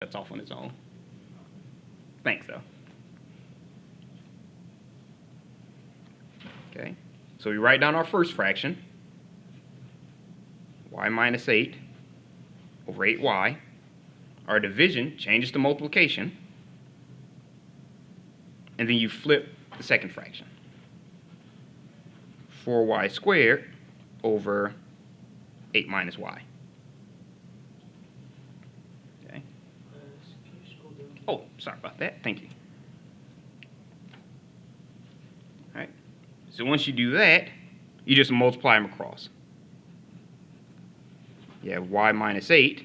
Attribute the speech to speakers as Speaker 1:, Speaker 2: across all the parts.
Speaker 1: That's off on its own. Thanks, though. Okay, so we write down our first fraction, y minus 8 over 8y. Our division changes to multiplication, and then you flip the second fraction. 4y squared over 8 minus y. Okay. Oh, sorry about that. Thank you. All right. So once you do that, you just multiply them across. You have y minus 8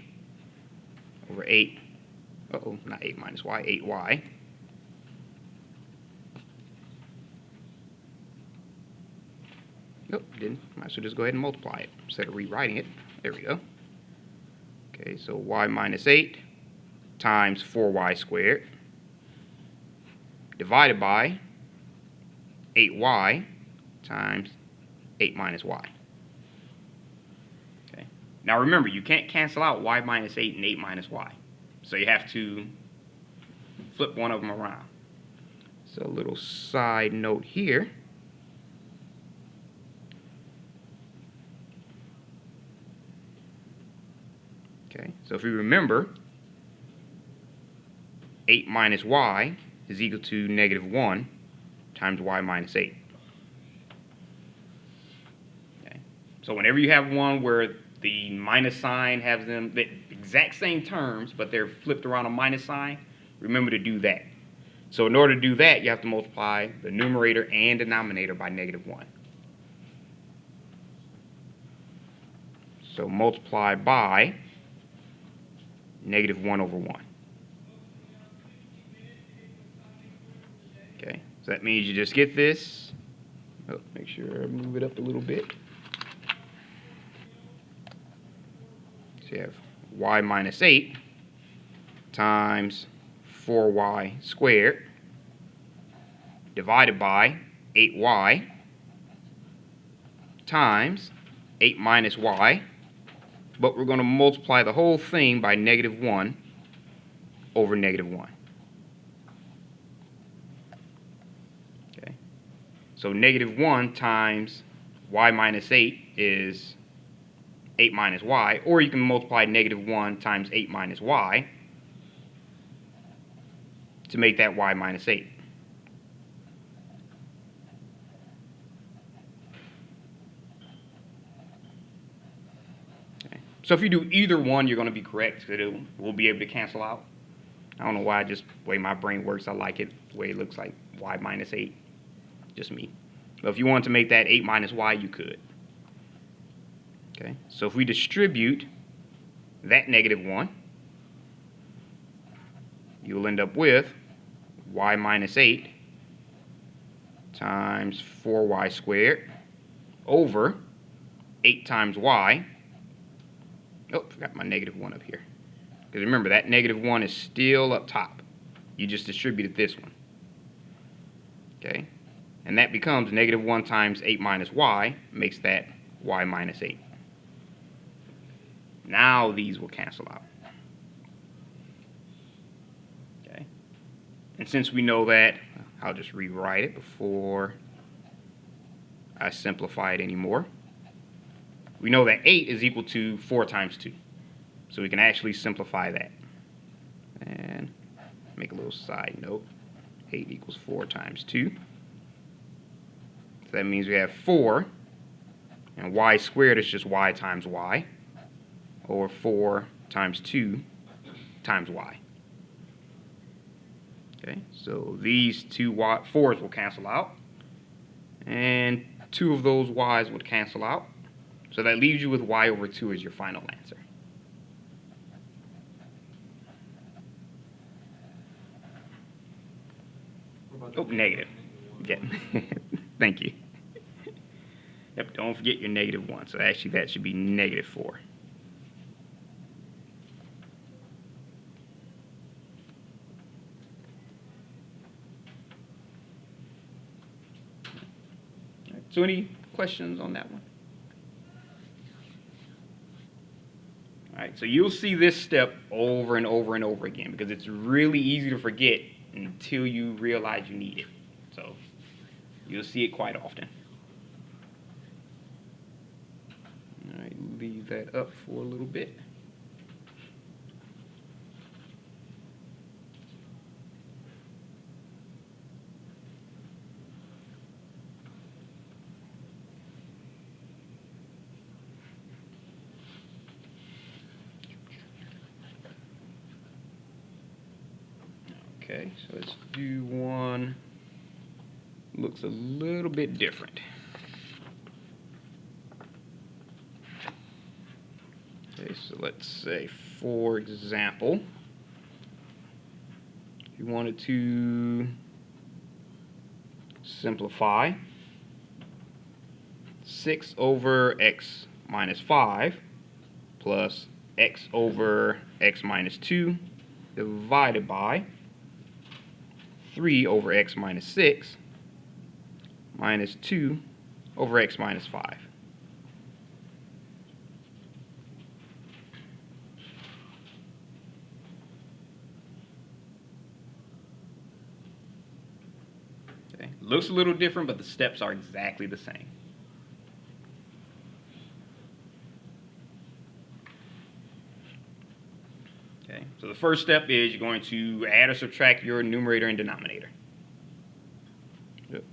Speaker 1: over 8. Uh-oh, not 8 minus y, 8y. Nope, didn't. Might as well just go ahead and multiply it instead of rewriting it. There we go. Okay, so y minus 8 times 4y squared divided by 8y times 8 minus y. Okay. Now remember, you can't cancel out y minus 8 and 8 minus y. So you have to flip one of them around. So a little side note here. Okay, so if we remember, 8 minus y is equal to negative 1 times y minus 8. Okay, so whenever you have one where the minus sign has them the exact same terms, but they're flipped around a minus sign, remember to do that. So in order to do that, you have to multiply the numerator and denominator by negative 1. So multiply by negative 1 over 1. Okay, so that means you just get this. Oh, make sure I move it up a little bit. So you have y minus 8 times 4y squared divided by 8y times 8 minus y, but we're going to multiply the whole thing by negative 1 over negative 1. Okay, so negative 1 times y minus 8 is 8 minus y, or you can multiply negative 1 times 8 minus y to make that y minus 8. Okay. So if you do either one, you're going to be correct. We'll be able to cancel out. I don't know why, just the way my brain works, I like it the way it looks like y minus 8. Just me. But if you want to make that 8 minus y, you could. Okay, so if we distribute that negative 1, you'll end up with y minus 8 times 4y squared over 8 times y. Oh, forgot my negative 1 up here. Because remember, that negative 1 is still up top. You just distributed this one. Okay, and that becomes negative 1 times 8 minus y, makes that y minus 8. Now these will cancel out. Okay, and since we know that, I'll just rewrite it before I simplify it anymore. We know that 8 is equal to 4 times 2. So we can actually simplify that. And make a little side note. 8 equals 4 times 2. So that means we have 4. And y squared is just y times y. Or 4 times 2 times y. Okay, so these two 4's will cancel out. And 2 of those y's would cancel out. So that leaves you with y over 2 as your final answer. Oh, negative. Yeah. Thank you. Yep, don't forget your negative 1. So actually that should be negative 4. Right, so any questions on that one? All right, right, so you'll see this step over and over and over again because it's really easy to forget until you realize you need it. So you'll see it quite often. All right, leave that up for a little bit. Okay, so let's do one. Looks a little bit different. Okay, so let's say, for example, if you wanted to simplify 6 over x minus 5 plus x over x minus 2 divided by 3 over x minus 6 minus 2 over x minus 5. Okay. Looks a little different, but the steps are exactly the same. Okay. So the first step is you're going to add or subtract your numerator and denominator. Yep.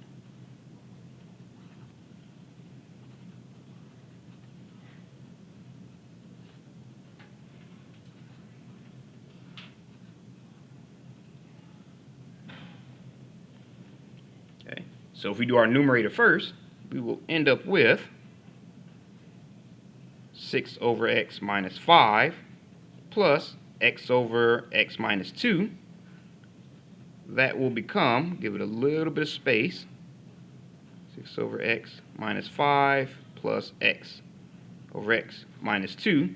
Speaker 1: Okay. So if we do our numerator first, we will end up with 6 over x minus 5 plus x over x minus 2. That will become, give it a little bit of space, 6 over x minus 5 plus x over x minus 2.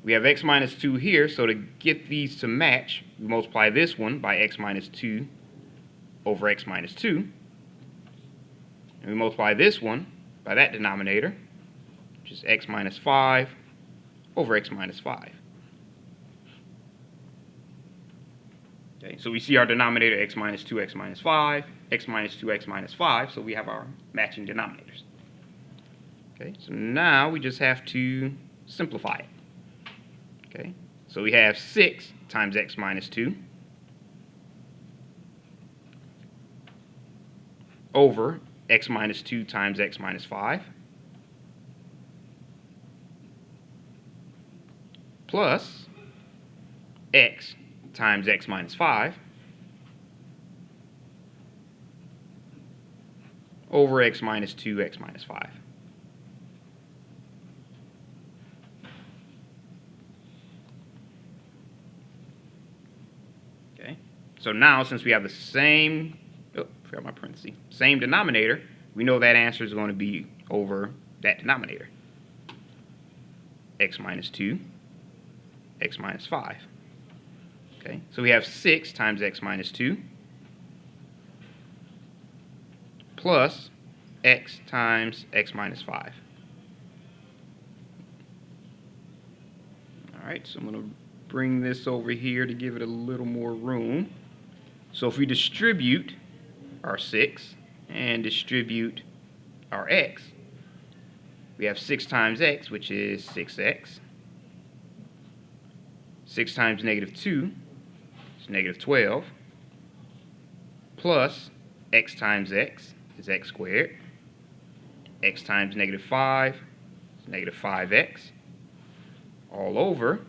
Speaker 1: We have x minus 2 here, so to get these to match, we multiply this one by x minus 2 over x minus 2. And we multiply this one by that denominator, which is x minus 5 over x minus 5. Okay, so we see our denominator x minus 2, x minus 5, x minus 2, x minus 5, so we have our matching denominators. Okay, so now we just have to simplify it. Okay, so we have 6 times x minus 2 over x minus 2 times x minus 5 plus x times x minus 5 over x minus 2, x minus 5. Okay, so now since we have the same, forgot my parentheses, same denominator, we know that answer is going to be over that denominator. X minus 2, x minus 5. Okay, so we have 6 times x minus 2 plus x times x minus 5. All right, so I'm going to bring this over here to give it a little more room. So if we distribute our 6 and distribute our x, we have 6 times x, which is 6x. 6 times negative 2 is negative 12, plus x times x is x squared. X times negative 5 is negative 5x, all over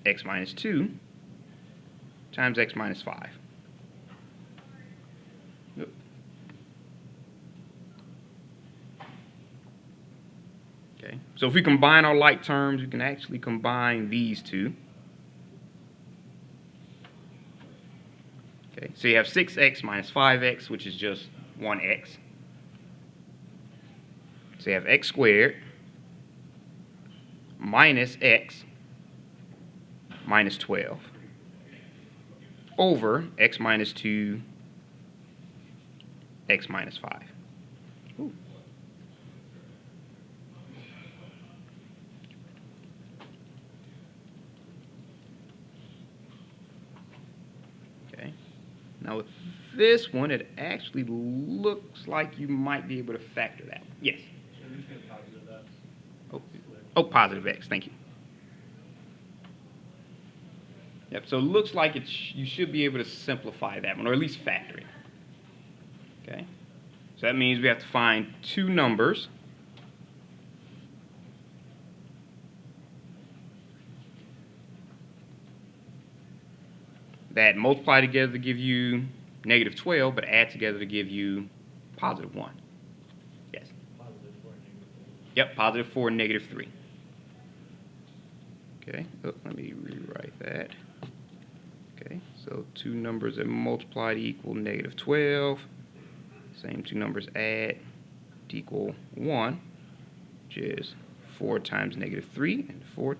Speaker 1: x minus 2 times x minus 5. Okay, so if we combine our like terms, we can actually combine these two. Okay, so you have 6x minus 5x, which is just 1x. So you have x squared minus x minus 12 over x minus 2, x minus 5. Ooh. Now with this one, it actually looks like you might be able to factor that. Yes. Oh, positive x, thank you. Yep, so it looks like you should be able to simplify that one, or at least factor it. Okay, so that means we have to find two numbers that multiply together to give you negative 12, but add together to give you positive 1. Yes.
Speaker 2: Positive 4 and negative 3.
Speaker 1: Yep, positive 4 and negative 3. Okay, oh, let me rewrite that. Okay, so two numbers that multiply to equal negative 12. Same two numbers add to equal 1, which is 4 times negative 3 and 4 times